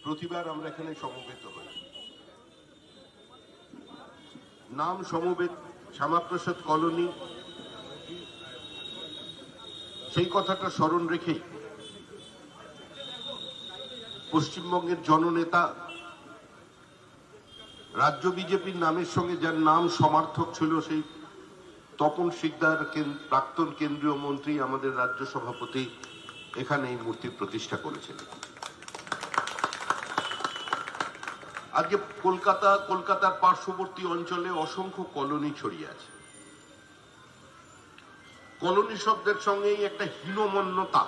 প্রতিবার আমরা এখানে সমবেত হই। নাম সমবেত শ্যামাপ্রসাদ কলোনি, সেই কথাটা স্মরণ রেখেই পশ্চিমবঙ্গের জননেতা, রাজ্য বিজেপির নামের সঙ্গে যার নাম সমার্থক ছিল, সেই তপন শিকদার, প্রাক্তন কেন্দ্রীয় মন্ত্রী, আমাদের রাজ্য সভাপতি, এখানে এই মূর্তির প্রতিষ্ঠা করেছিলেন। আজকে কলকাতার পার্শ্ববর্তী অঞ্চলে অসংখ্য কলোনি ছড়িয়ে আছে। কলোনি শব্দের সঙ্গেই একটা হীনমন্যতা,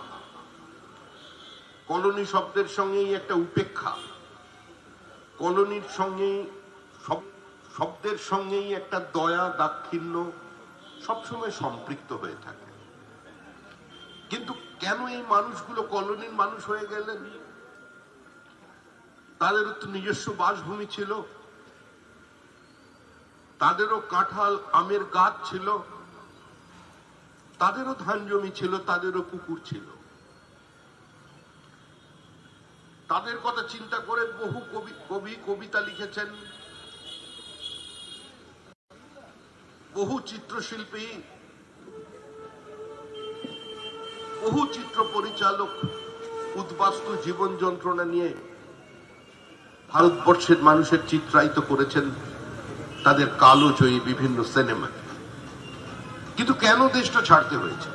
কলোনি শব্দের সঙ্গেই একটা উপেক্ষা, কলোনির সঙ্গেই শব্দের সঙ্গেই একটা দয়া দাক্ষিণ্য সবসময় সম্পৃক্ত হয়ে থাকে। কিন্তু কেন এই মানুষগুলো কলোনির মানুষ হয়ে গেলেন? তাদেরও তো নিজস্ব বাসভূমি ছিল, তাদেরও কাঁঠাল আমের গাছ ছিল, তাদেরও ধান জমি ছিল, তাদেরও পুকুর ছিল। তাদের কথা চিন্তা করে বহু কবি কবিতা লিখেছেন, বহু চিত্রশিল্পী, বহু চিত্র পরিচালক উদ্বাস্তু জীবন যন্ত্রণা নিয়ে ভারতবর্ষের মানুষের চিত্রায়িত করেছেন তাদের কালোজয়ী বিভিন্ন সিনেমা। কিন্তু কেন দেশটা ছাড়তে হয়েছে?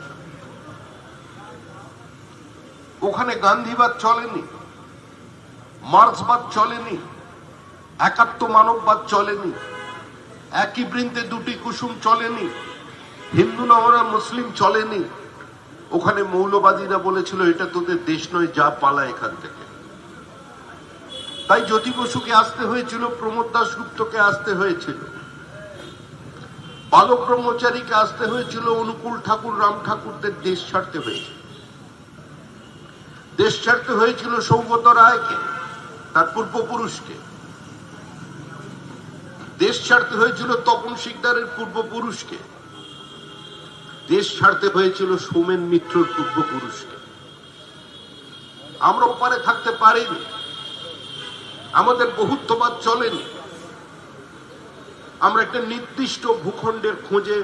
ওখানে গান্ধীবাদ চলেনি, মার্ক্সবাদ চলেনি, একাত্ম মানববাদ চলেনি, একই বৃন্তে দুটি কুসুম চলেনি, হিন্দু নবরা মুসলিম চলেনি। ওখানে মৌলবাদীরা বলেছিল এটা তোদের দেশ নয়, যা পালা এখান থেকে। তাই জ্যোতি বসুকে আসতে হয়েছিল, প্রমোদ দাশগুপ্তকে আসতে হয়েছিল, বালক ব্রহ্মচারীকে আসতে হয়েছিল, অনুকূল ঠাকুর, রাম ঠাকুরদের দেশ ছাড়তে হয়েছিল। দেশ ছাড়তে হয়েছিল সৌগত রায়কে, তার পূর্বপুরুষকে। দেশ ছাড়তে হয়েছিল তপন শিকদারের পূর্বপুরুষকে। দেশ ছাড়তে হয়েছিল সোমেন মিত্রর পূর্বপুরুষকে। আমরা ওপারে থাকতে পারিনি, আমাদের বহুত্ববাদ চলেনি। আমরা একটা নির্দিষ্ট ভূখণ্ডের খোঁজে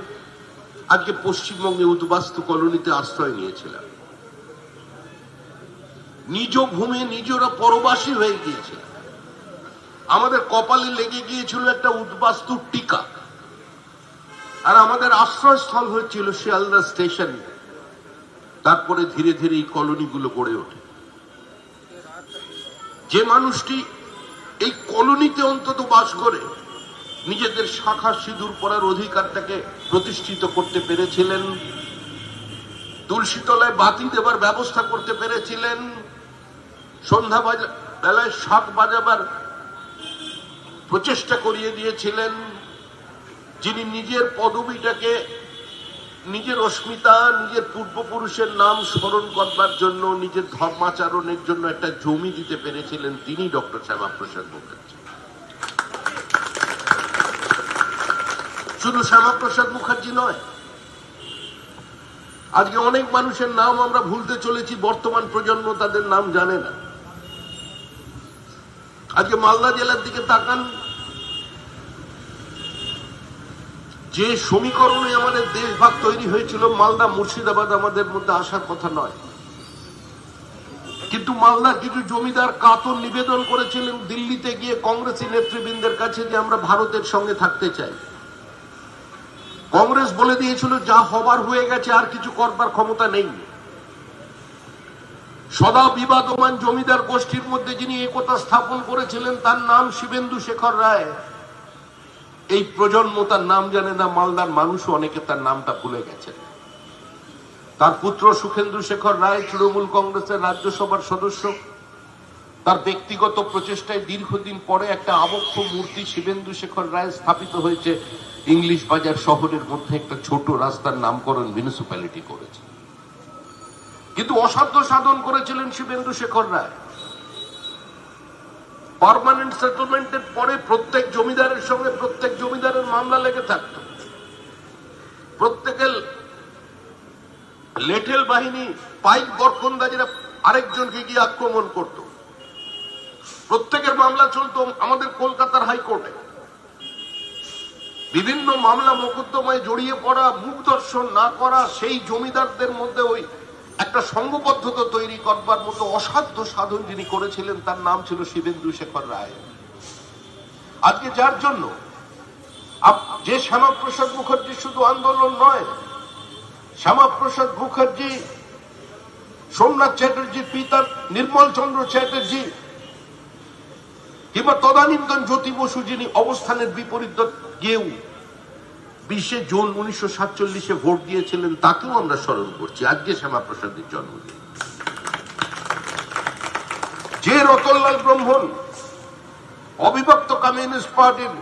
আজকে পশ্চিমবঙ্গে উদ্বাস্তু কলোনিতে আশ্রয় নিয়েছিলাম। নিজ ভূমি নিজেরা পরবাসী হয়ে গিয়েছিল। আমাদের কপালে লেগে গিয়েছিল একটা উদ্বাস্তুর টিকা, আর আমাদের আশ্রয়স্থল হয়েছিল শিয়ালদা স্টেশন। তারপরে ধীরে ধীরে এই কলোনিগুলো গড়ে ওঠে। যে মানুষটি এই কলোনিতে অন্তত বাস করে নিজেদের শাখা সিঁদুর পরার অধিকারটাকে প্রতিষ্ঠিত করতে পেরেছিলেন, তুলসীতলায় বাতি দেবার ব্যবস্থা করতে পেরেছিলেন, সন্ধ্যা বেলায় শাক বাজাবার প্রচেষ্টা করিয়ে দিয়েছিলেন, যিনি নিজের পদবিটাকে, নিজের অস্মিতা, নিজের পূর্বপুরুষের নাম স্মরণ করবার জন্য, নিজের ধর্মাচরণের জন্য একটা জমি দিতে পেরেছিলেন, তিনি ডক্টর শ্যামাপ্রসাদ মুখার্জি। শুধু শ্যামাপ্রসাদ মুখার্জি নয়, আজকে অনেক মানুষের নাম আমরা ভুলতে চলেছি, বর্তমান প্রজন্ম তাদের নাম জানে না। আজকে মালদা জেলার দিকে তাকান, যে সমীকরণে আমাদের দেশভাগ তৈরি হয়েছিল, মালদা মুর্শিদাবাদ আমাদের মধ্যে আসার কথা নয়। কিন্তু মালদার কিছু জমিদার কাতর নিবেদন করেছিলেন দিল্লিতে গিয়ে কংগ্রেসী নেতৃবৃন্দের কাছে যে আমরা ভারতের সঙ্গে থাকতে চাই। কংগ্রেস বলে দিয়েছিল যা হবার হয়ে গেছে, আর কিছু করবার ক্ষমতা নেই। সদা বিবাদমান জমিদার গোষ্ঠীর মধ্যে যিনি একতা স্থাপন করেছিলেন, তার নাম শিবেন্দু শেখর রায়। এই প্রজন্ম তার নাম জানে না, মালদার মানুষও অনেকে তার নামটা ভুলে গেছেন। তার পুত্র সুখেন্দু শেখর রায় তৃণমূল কংগ্রেসের রাজ্যসভার সদস্য। তার ব্যক্তিগত প্রচেষ্টায় দীর্ঘদিন পরে একটা আবক্ষ মূর্তি শিবেন্দু শেখর রায় স্থাপিত হয়েছে ইংলিশ বাজার শহরের মধ্যে, একটা ছোট রাস্তার নামকরণ মিউনিসিপ্যালিটি করেছে। কিন্তু অসাধ্য সাধন করেছিলেন শিবেন্দু শেখর রায়। পার্মানেন্ট সেটেলমেন্টের পরে প্রত্যেক জমিদারের সঙ্গে প্রত্যেক জমিদারের মামলা লেগে থাকত। প্রত্যেকের লেঠেল বাহিনী, পাইক বরকন্দাজেরা আরেকজনকে গিয়ে আক্রমণ করত। প্রত্যেকের মামলা চলতো আমাদের কলকাতার হাইকোর্টে। বিভিন্ন মামলা মোকদ্দমায় জড়িয়ে পড়া, মুখ দর্শন না করা সেই জমিদারদের মধ্যে ওই একটা সংঘবদ্ধতা তৈরি করবার মতো অসাধ্য সাধন যিনি করেছিলেন তার নাম ছিল শিবেন্দু শেখর রায়। আজকে যার জন্য যে শ্যামাপ্রসাদ মুখার্জি শুধু আন্দোলন নয়, শ্যামাপ্রসাদ মুখার্জি, সোমনাথ চ্যাটার্জির পিতা নির্মল চন্দ্র চ্যাটার্জি কিংবা তদানীন্তন জ্যোতি বসু যিনি অবস্থানের বিপরীত গিয়েও 20 জুন 1947 ভোট দিয়েছিলেন, তাকেও আমরা স্মরণ করছি। আজকে শ্যামাপ্রসাদের জন্মদিন। যে রতনলাল ব্রহ্মণ অবিভক্ত কমিউনিস্ট পার্টির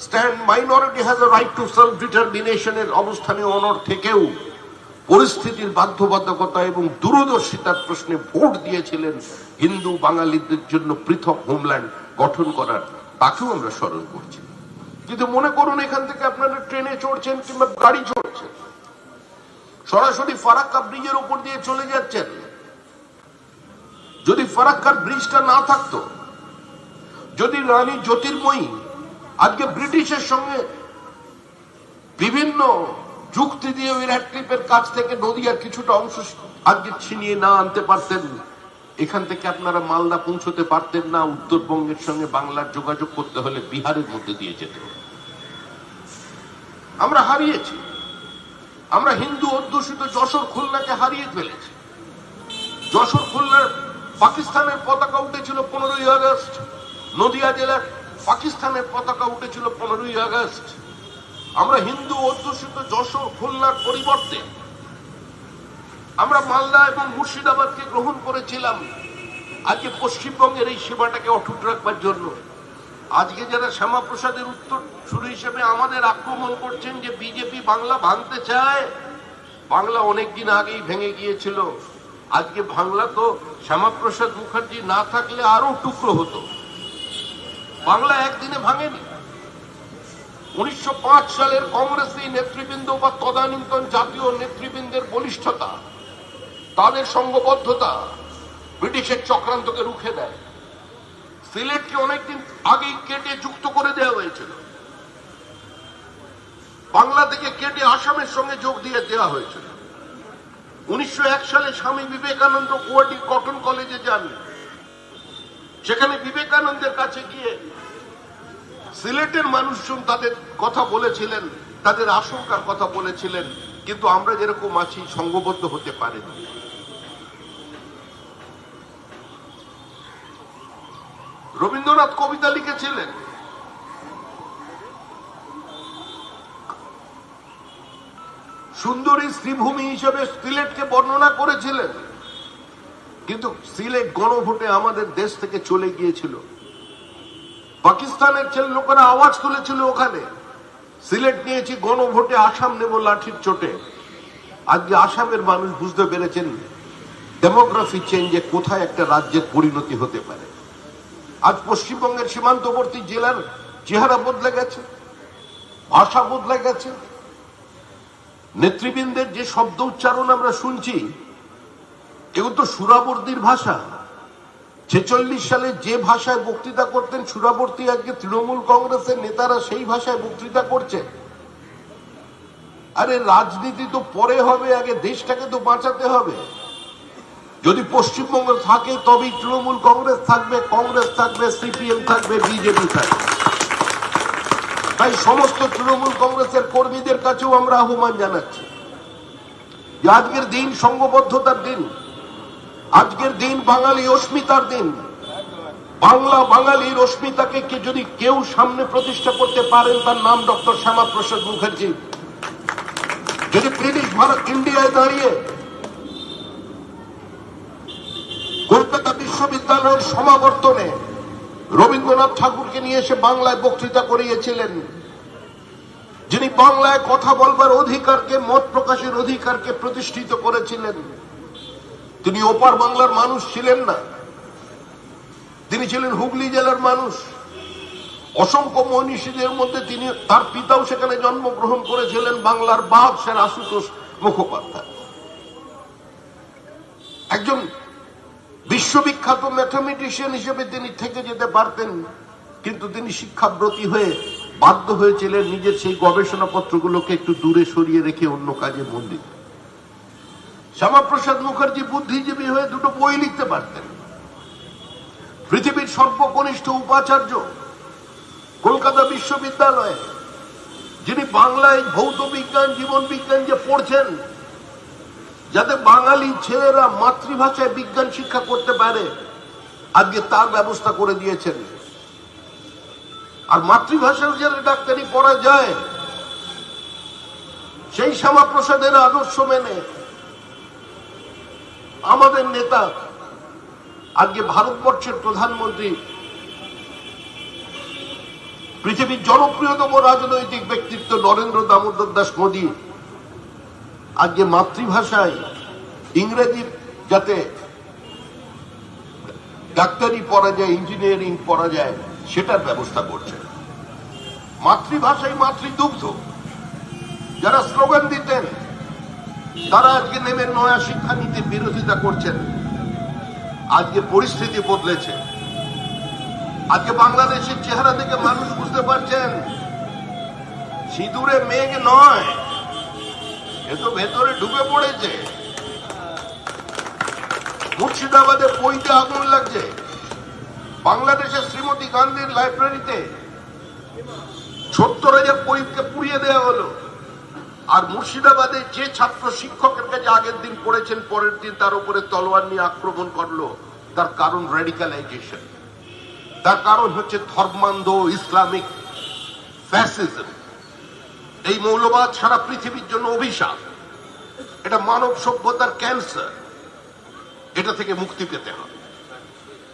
stand minority has a right to self ডিটারমিনেশনের অবস্থানে অনড় থেকেও পরিস্থিতির বাধ্যবাধকতা এবং দূরদর্শিতার প্রশ্নে ভোট দিয়েছিলেন হিন্দু বাঙালিদের জন্য পৃথক হোমল্যান্ড গঠন করার, তাকেও আমরা স্মরণ করছি। কিন্তু মনে করুন এখান থেকে আপনারা ট্রেনে চড়ছেন কিংবা গাড়ি চড়ছেন, সরাসরি ফারাক্কা ব্রিজের উপর দিয়ে চলে যাচ্ছেন। যদি ফারাক্কার ব্রিজটা না থাকতো, যদি রানী জ্যোতির্ময়ী আজকে ব্রিটিশের সঙ্গে বিভিন্ন যুক্তি দিয়ে উইরাট ক্লিপের কাছ থেকে নদীয়ার কিছুটা অংশ আজকে ছিনিয়ে না আনতে পারতেন, এখান থেকে আপনারা মালদা পৌঁছতে পারতেন না। উত্তরবঙ্গের সঙ্গে বাংলার যোগাযোগ করতে হলে বিহারের মধ্যে দিয়ে যেতে হবে। আমরা হারিয়েছি, আমরা হিন্দু অধ্যুষিত যশোর খুলনাকে হারিয়ে ফেলেছি। যশোর খুলনার পাকিস্তানের পতাকা উঠেছিল 15ই আগস্ট, নদিয়া জেলার পাকিস্তানের পতাকা উঠেছিল 15ই আগস্ট। আমরা হিন্দু অধ্যুষিত যশোর খুলনার পরিবর্তে আমরা মালদা এবং মুর্শিদাবাদকে গ্রহণ করেছিলাম আজকে পশ্চিমবঙ্গের এই সেবাটাকে অটুট রাখবার জন্য। আজকে যারা শ্যামাপ্রসাদের উত্তর শুরু হিসেবে আমাদের আক্রমণ করছেন যে বিজেপি বাংলা ভাঙতে চায়, বাংলা অনেকদিন আগেই ভেঙে গিয়েছিল। আজকে বাংলা তো শ্যামাপ্রসাদ মুখার্জি না থাকলে আরো টুকরো হতো। বাংলা একদিনে ভাঙেনি। 1905 সালের কংগ্রেসী নেতৃবৃন্দ বা তদানীন্তন জাতীয় নেতৃবৃন্দের বলিষ্ঠতা, তাদের সংঘবদ্ধতা ব্রিটিশের চক্রান্তকে রুখে দেয়। সিলেটকে অনেকদিন আগেই কেটে যুক্ত করে দেওয়া হয়েছিল, বাংলা থেকে কেটে আসামের সঙ্গে যোগ দিয়ে দেওয়া হয়েছিল। 1901 সালে স্বামী বিবেকানন্দ গুয়াহাটি কটন কলেজে যান, সেখানে বিবেকানন্দের কাছে গিয়ে সিলেটের মানুষজন তাদের কথা বলেছিলেন, তাদের আশঙ্কার কথা বলেছিলেন, কিন্তু আমরা যেরকম আছি সংঘবদ্ধ হতে পারেনি। রবীন্দ্রনাথ কবিতা লিখেছিলেন, সুন্দরী শ্রীভূমি হিসেবে সিলেটকে বর্ণনা করেছিলেন, কিন্তু সিলেট গণভোটে আমাদের দেশ থেকে চলে গিয়েছিল। পাকিস্তানের ছেলে লোকেরা আওয়াজ তুলেছিল ওখানে, সিলেট নিয়েছি গণভোটে, আসাম নেব লাঠির চোটে। আজকে আসামের মানুষ বুঝতে পেরেছেন ডেমোগ্রাফি চেঞ্জে কোথায় একটা রাজ্যের পরিণতি হতে পারে। আজ পশ্চিমবঙ্গের সীমান্তবর্তী জেলার চেহারা বদলে গেছে, ভাষা বদলে গেছে। নেতৃবৃন্দের যে শব্দ উচ্চারণ আমরা শুনছি, এগুলো তো সুরাবর্তীর ভাষা। 46 সালে যে ভাষায় বক্তৃতা করতেন সুরাবর্তী, আজকে তৃণমূল কংগ্রেসের নেতারা সেই ভাষায় বক্তৃতা করছে। আরে রাজনীতি তো পরে হবে, আগে দেশটাকে তো বাঁচাতে হবে। যদি পশ্চিমবঙ্গ থাকে তবেই তৃণমূল কংগ্রেস থাকবে, কংগ্রেস থাকবে, সিপিএম থাকবে, বিজেপি থাকবে। তাই সমস্ত তৃণমূল কংগ্রেসের কর্মীদের কাছেও আমরা আহ্বান জানাচ্ছি যে আজকের দিন সংঘবদ্ধতার দিন, আজকের দিন বাঙালি অস্মিতার দিন। বাংলা বাঙালির অস্মিতাকে যদি কেউ সামনে প্রতিষ্ঠা করতে পারেন তার নাম ডক্টর শ্যামাপ্রসাদ মুখার্জি। যদি ব্রিটিশ ভারত ইন্ডিয়ায় দাঁড়িয়ে কলকাতা বিশ্ববিদ্যালয়ের সমাবর্তনে রবীন্দ্রনাথ ঠাকুরকে নিয়ে এসে বাংলায় বক্তৃতা করিয়েছিলেন, যিনি বাংলায় কথা বলবার অধিকারকে, মত প্রকাশের অধিকারকে প্রতিষ্ঠিত করেছিলেন, তিনি ওপার বাংলার মানুষ ছিলেন না, তিনি ছিলেন হুগলি জেলার মানুষ। অসংখ্য মনীষীদের মধ্যে তিনি, তার পিতাও সেখানে জন্মগ্রহণ করেছিলেন, বাংলার বাঘ স্যার আশুতোষ মুখোপাধ্যায়। একজন বিশ্ব বিশ্ববিখ্যাত ম্যাথমেটিশিয়ান হিসেবে তিনি থেকে যেতে পারতেন, কিন্তু তিনি শিক্ষাব্রতী হয়ে বাধ্য হয়েছিলেন নিজের সেই গবেষণাপত্রগুলোকে একটু দূরে সরিয়ে রেখে অন্য কাজে মন দিতে। শ্যামাপ্রসাদ মুখার্জি বুদ্ধিজীবী হয়ে দুটো বই লিখতে পারতেন। পৃথিবীর সর্বকনিষ্ঠ উপাচার্য কলকাতা বিশ্ববিদ্যালয়ে, যিনি বাংলায় ভৌত বিজ্ঞান, জীবন বিজ্ঞান যে পড়ছেন, যাতে বাঙালি ছেলেরা মাতৃভাষায় বিজ্ঞান শিক্ষা করতে পারে, আজকে তার ব্যবস্থা করে দিয়েছেন। আর মাতৃভাষায় যারা ডাক্তারি পড়া যায়, সেই শ্যামাপ্রসাদের আদর্শ মেনে আমাদের নেতা আজকে ভারতবর্ষের প্রধানমন্ত্রী, পৃথিবীর জনপ্রিয়তম রাজনৈতিক ব্যক্তিত্ব নরেন্দ্র দামোদর দাস মোদী আজকে মাতৃভাষায় ইংরেজি যাতে ডাক্তারি পড়া যায়, ইঞ্জিনিয়ারিং পড়া যায়, সেটার ব্যবস্থা করছে। মাতৃভাষায় মাতৃদুগ্ধ যারা স্লোগান দিতেন, তারা আজকে নেমে নয়া শিক্ষানীতির বিরোধিতা করছেন। আজকে পরিস্থিতি বদলেছে। আজকে বাংলাদেশের চেহারা থেকে মানুষ বুঝতে পারছেন সিঁদুরে মেঘ নয়, এ তো ভেতরে ঢুকে পড়েছে। মুর্শিদাবাদে বইতে আগুন লাগছে। বাংলাদেশের শ্রীমতী গান্ধীর লাইব্রেরিতে 70,000 বইকে পুড়িয়ে দেওয়া হলো। আর মুর্শিদাবাদে যে ছাত্র শিক্ষকের কাছে আগের দিন পড়েছেন, পরের দিন তার উপরে তলোয়ার নিয়ে আক্রমণ করলো, তার কারণ রেডিক্যালাইজেশন, তার কারণ হচ্ছে ধর্মান্ধ ইসলামিক ফ্যাসিজম। এই মৌলবাদ সারা পৃথিবীর জন্য অভিশাপ, এটা মানব সভ্যতার ক্যান্সার। এটা থেকে মুক্তি পেতে হবে।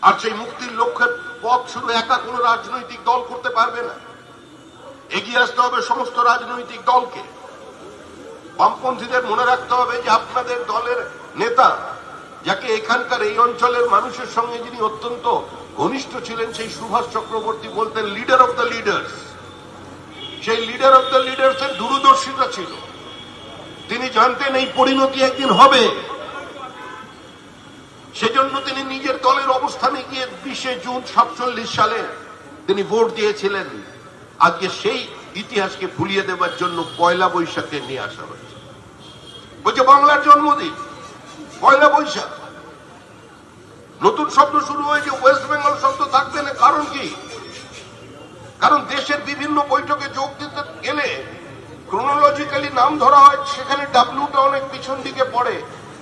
আর সেই মুক্তির লক্ষ্যের পথ শুধু একা কোনো রাজনৈতিক দল করতে পারবে না, এগিয়ে আসতে হবে সমস্ত রাজনৈতিক দলকে। বামপন্থীদের মনে রাখতে হবে যে আপনাদের দলের নেতা, যাকে এখানকার এই অঞ্চলের মানুষের সঙ্গে যিনি অত্যন্ত ঘনিষ্ঠ ছিলেন, সেই সুভাষ চক্রবর্তী বলতেন লিডার অফ দ্য লিডার্স। সেই লিডার অফ দ্য লিডার্স এর দূরদর্শিতা ছিল। তিনি জানতেন এই পরিণতি একদিন হবে। সেজন্য তিনি নিজের দলের অবস্থানে গিয়ে 20 জুন 47 সালে তিনি ভোট দিয়েছিলেন। আজকে সেই ইতিহাসকে ভুলিয়ে দেওয়ার জন্য পয়লা বৈশাখে নিয়ে আসা হয়েছে। বলছে বাংলার জন্মদিন পয়লা বৈশাখ। নতুন শব্দ শুরু হয়েছে, ওয়েস্ট বেঙ্গল শব্দ থাকবে না। কারণ কি? কারণ দেশের বিভিন্ন বৈঠকে যোগ দিতে গেলে ক্রোনোলজিক্যালি নাম ধরা হয়, সেখানে ডাব্লিউটা অনেক পিছন দিকে পড়ে,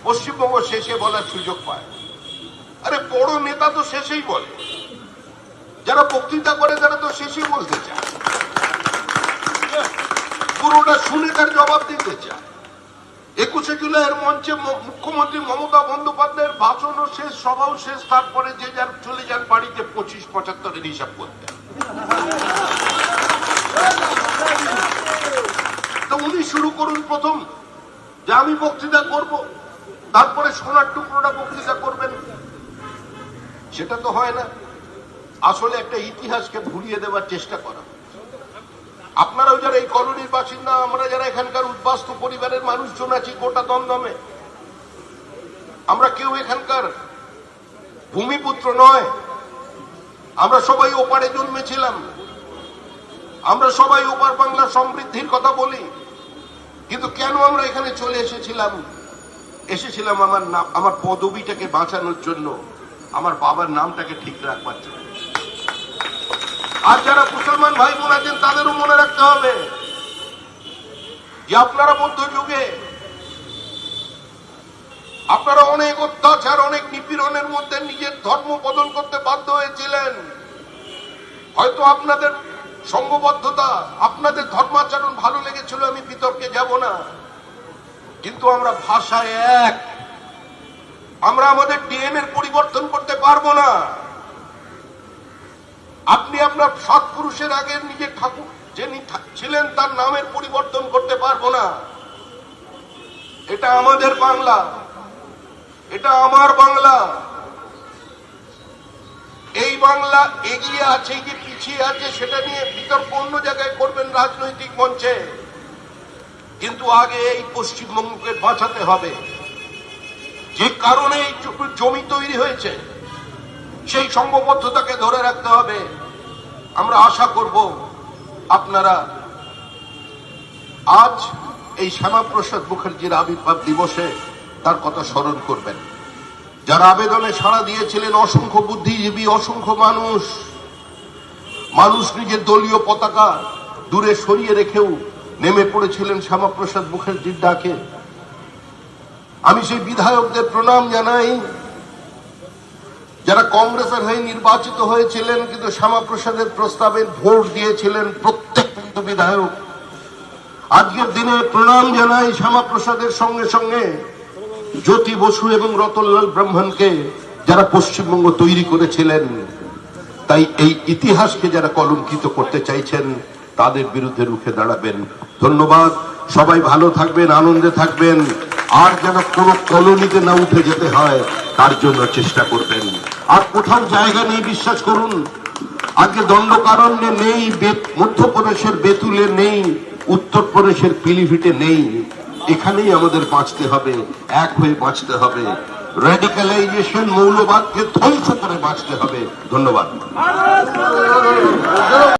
পশ্চিমবঙ্গ শেষে বলার সুযোগ পায়। আরে বড় নেতা তো শেষেই বলে, যারা বক্তৃতা করে তারা তো শেষেই বলতে চায়, পুরোটা শুনে তার জবাব দিতে চায়। 21শে জুলাইয়ের মঞ্চে মুখ্যমন্ত্রী মমতা বন্দ্যোপাধ্যায়ের ভাষণও শেষ, সভাও শেষ, তারপরে যে যার চলে যান বাড়িতে 25-75-এর হিসাব করতে। তো উনি শুরু করুন প্রথম যে আমি বক্তৃতা করব, তারপরে সোনার টুকরোটা বক্তৃতা করবেন। সেটা তো হয় না। আসলে একটা ইতিহাসকে ভুলিয়ে দেওয়ার চেষ্টা করা। আপনারাও যারা এই কলোনির বাসিন্দা, আমরা যারা এখানকার উদ্বাস্তু পরিবারের মানুষজন আছি গোটা দমদমে, আমরা কেউ এখানকার ভূমিপুত্র নয়। আমরা সবাই ওপারে জন্মেছিলাম, আমরা সবাই ওপার বাংলার সমৃদ্ধির কথা বলি। কিন্তু কেন আমরা এখানে চলে এসেছিলাম? এসেছিলাম আমার পদবিটাকে বাঁচানোর জন্য, আমার বাবার নামটাকে ঠিক রাখবার জন্য। আর যারা মুসলমান ভাই বোন আছেন তাদেরও মনে রাখতে হবে যে আপনারা মধ্যযুগে আপনারা অনেক অত্যাচার, অনেক নিপীড়নের মধ্যে নিজের ধর্ম বদল করতে বাধ্য হয়েছিলেন। হয়তো আপনাদের সংঘবদ্ধতা, আপনাদের ধর্মাচরণ ভালো লেগেছিল, আমি বিতর্কে যাব না। কিন্তু আমরা ভাষায় এক, আমরা আমাদের ডিএনএ পরিবর্তন করতে পারবো না। আপনি আপনার সৎ পুরুষের আগে নিজের ঠাকুর যিনি ছিলেন তার নামের পরিবর্তন করতে পারবো না। এটা আমাদের বাংলা, এটা আমার বাংলা। এই বাংলা এগিয়ে আছে কি পিছিয়ে আছে সেটা নিয়ে বিতর্ক অন্য জায়গায় করবেন, রাজনৈতিক মঞ্চে। কিন্তু আগে এই পশ্চিমবঙ্গকে বাঁচাতে হবে। যে কারণে এই জমি তৈরি হয়েছে, সেই সংঘবদ্ধতাকে ধরে রাখতে হবে। আমরা আশা করব আপনারা আজ এই শ্যামাপ্রসাদ মুখার্জির আবির্ভাব দিবসে তার কথা স্মরণ করবেন। যারা আবেদনে সাড়া দিয়েছিলেন অসংখ্য বুদ্ধিজীবী, অসংখ্য মানুষ নিজের দলীয় পতাকা দূরে সরিয়ে রেখেও নেমে পড়েছিলেন শ্যামাপ্রসাদ মুখার্জির ডাকে। আমি সেই বিধায়কদের প্রণাম জানাই যারা কংগ্রেসের হয়ে নির্বাচিত হয়েছিলেন কিন্তু শ্যামাপ্রসাদের প্রস্তাবে ভোট দিয়েছিলেন প্রত্যেক বিধায়ক। আজকের দিনে প্রণাম জানাই শ্যামাপ্রসাদের সঙ্গে সঙ্গে জ্যোতি বসু এবং রতনলাল ব্রাহ্মণকে, যারা পশ্চিমবঙ্গ তৈরি করেছিলেন। তাই এই ইতিহাসকে যারা কলঙ্কিত করতে চাইছেন তাদের বিরুদ্ধে রুখে দাঁড়াবেন। ধন্যবাদ। সবাই ভালো থাকবেন, আনন্দে থাকবেন, আর যেন কোনো কলোনিতে না উঠে যেতে হয় তার জন্য চেষ্টা করবেন। আর কোথাও জায়গা নেই, বিশ্বাস করুন। আজকে দণ্ডকারণ্যে নেই, মধ্যপ্রদেশের বেতুলে নেই, উত্তরপ্রদেশের পিলিভিটে নেই। এখানেই আমাদের বাঁচতে হবে, এক হয়ে বাঁচতে হবে। রেডিক্যালাইজেশন, মৌলবাদকে ধ্বংস করে বাঁচতে হবে। ধন্যবাদ।